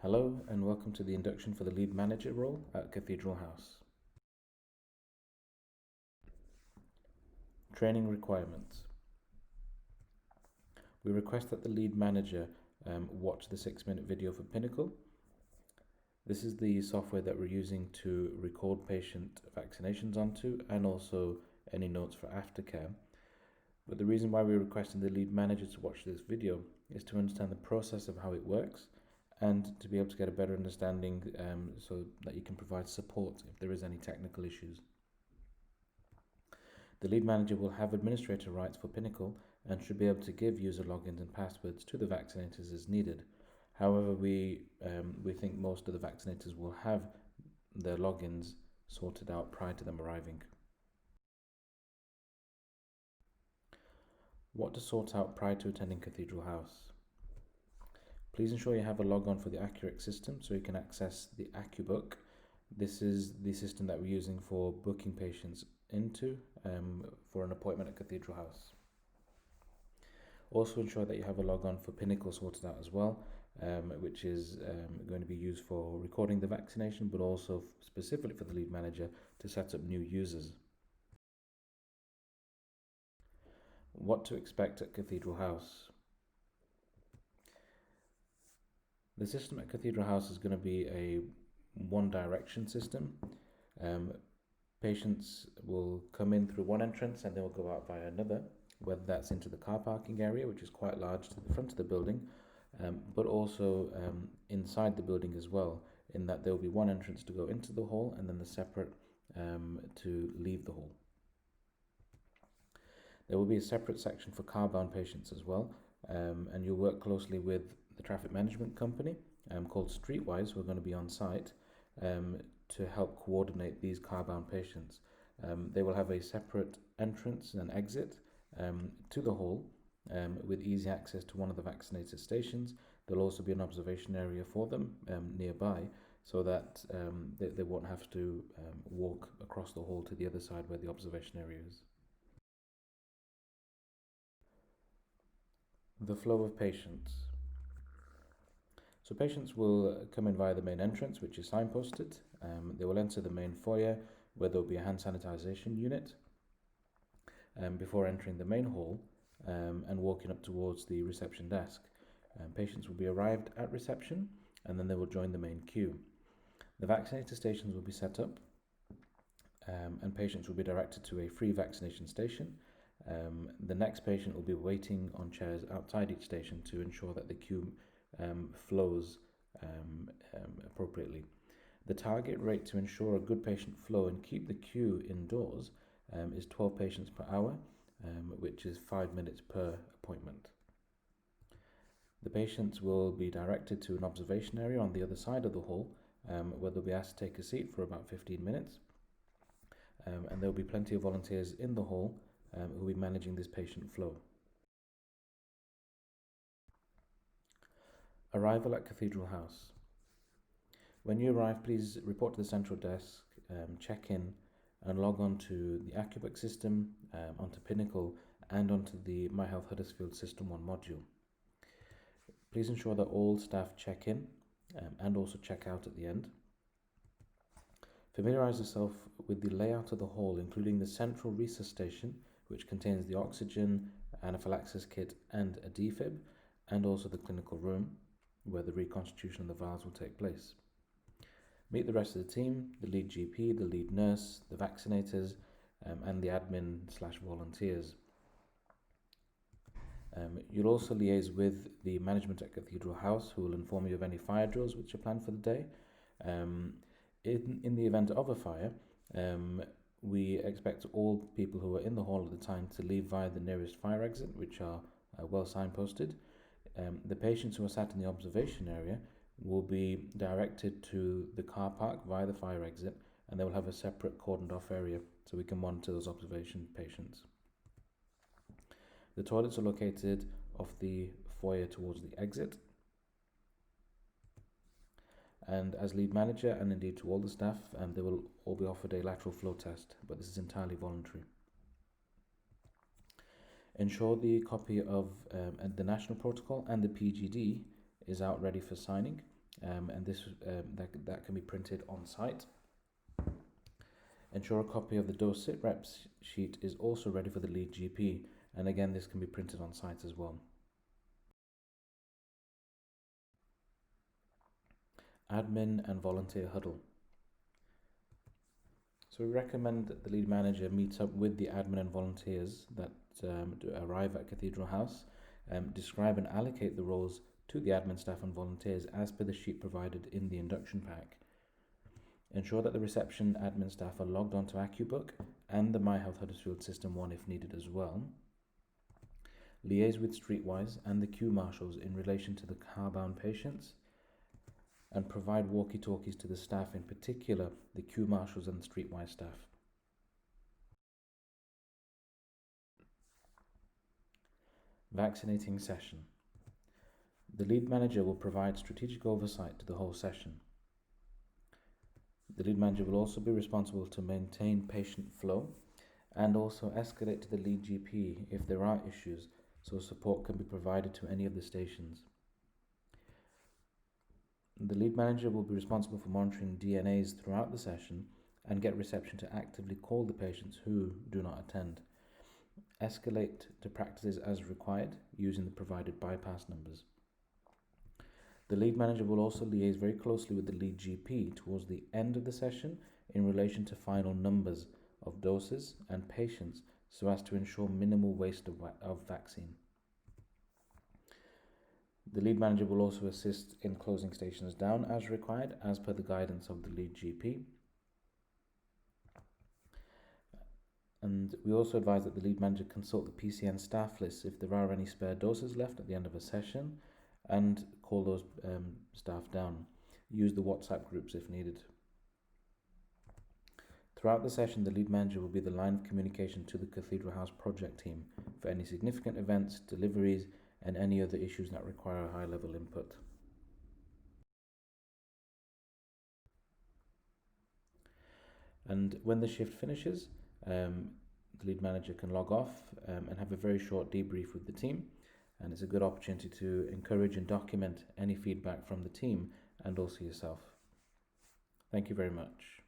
Hello and welcome to the induction for the lead manager role at Cathedral House. Training requirements. We request that the lead manager watch the 6-minute video for Pinnacle. This is the software that we're using to record patient vaccinations onto and also any notes for aftercare. But the reason why we're requesting the lead manager to watch this video is to understand the process of how it works and to be able to get a better understanding so that you can provide support if there is any technical issues. The lead manager will have administrator rights for Pinnacle and should be able to give user logins and passwords to the vaccinators as needed. However, we think most of the vaccinators will have their logins sorted out prior to them arriving. What to sort out prior to attending Cathedral House. Please ensure you have a log on for the Accurate system so you can access the AccuBook. This is the system that we're using for booking patients into for an appointment at Cathedral House. Also ensure that you have a log on for Pinnacle sorted out as well, which is going to be used for recording the vaccination, but also specifically for the lead manager to set up new users. What to expect at Cathedral House. The system at Cathedral House is going to be a one-direction system. Patients will come in through one entrance and they will go out via another, whether that's into the car parking area, which is quite large to the front of the building, but also inside the building as well, in that there will be one entrance to go into the hall and then the separate to leave the hall. There will be a separate section for car-bound patients as well, and you'll work closely with the traffic management company called Streetwise, who are going to be on site to help coordinate these car-bound patients. They will have a separate entrance and exit to the hall with easy access to one of the vaccinator stations. There'll also be an observation area for them nearby so that they won't have to walk across the hall to the other side where the observation area is. The flow of patients. So patients will come in via the main entrance, which is signposted. They will enter the main foyer where there will be a hand sanitization unit before entering the main hall and walking up towards the reception desk. Patients will be arrived at reception and then they will join the main queue. The vaccinator stations will be set up and patients will be directed to a free vaccination station. The next patient will be waiting on chairs outside each station to ensure that the queue flows appropriately. The target rate to ensure a good patient flow and keep the queue indoors is 12 patients per hour, which is 5 minutes per appointment. The patients will be directed to an observation area on the other side of the hall where they'll be asked to take a seat for about 15 minutes. And there will be plenty of volunteers in the hall who will be managing this patient flow. Arrival at Cathedral House. When you arrive, please report to the central desk, check in and log on to the AccuBook system, onto Pinnacle and onto the My Health Huddersfield System 1 module. Please ensure that all staff check in and also check out at the end. Familiarise yourself with the layout of the hall, including the central resus station, which contains the oxygen, anaphylaxis kit and a defib, and also the clinical room, where the reconstitution of the vials will take place. Meet the rest of the team, the lead GP, the lead nurse, the vaccinators, and the admin/volunteers. You'll also liaise with the management at Cathedral House, who will inform you of any fire drills which are planned for the day. In the event of a fire, we expect all people who are in the hall at the time to leave via the nearest fire exit, which are well signposted. The patients who are sat in the observation area will be directed to the car park via the fire exit, and they will have a separate cordoned off area so we can monitor those observation patients. The toilets are located off the foyer towards the exit. And as lead manager and indeed to all the staff, they will all be offered a lateral flow test, but this is entirely voluntary. Ensure the copy of the national protocol and the PGD is out ready for signing. and this that can be printed on site. Ensure a copy of the dose sit reps sheet is also ready for the lead GP, and again this can be printed on site as well. Admin and volunteer huddle. So we recommend that the lead manager meets up with the admin and volunteers that arrive at Cathedral House, describe and allocate the roles to the admin staff and volunteers as per the sheet provided in the induction pack. Ensure that the reception admin staff are logged onto AccuBook and the My Health Huddersfield System 1 if needed as well. Liaise with Streetwise and the queue marshals in relation to the car-bound patients, and provide walkie-talkies to the staff, in particular the queue marshals and the Streetwise staff. Vaccinating session. The lead manager will provide strategic oversight to the whole session. The lead manager will also be responsible to maintain patient flow and also escalate to the lead GP if there are issues, so support can be provided to any of the stations. The lead manager will be responsible for monitoring DNAs throughout the session and get reception to actively call the patients who do not attend. Escalate to practices as required using the provided bypass numbers. The lead manager will also liaise very closely with the lead GP towards the end of the session in relation to final numbers of doses and patients so as to ensure minimal waste of vaccine. The lead manager will also assist in closing stations down as required as per the guidance of the lead GP. And we also advise that the lead manager consult the PCN staff list if there are any spare doses left at the end of a session, and call those staff down. Use the WhatsApp groups if needed. Throughout the session, the lead manager will be the line of communication to the Cathedral House project team for any significant events, deliveries, and any other issues that require a high-level input. And when the shift finishes, the lead manager can log off and have a very short debrief with the team, and it's a good opportunity to encourage and document any feedback from the team and also yourself. Thank you very much.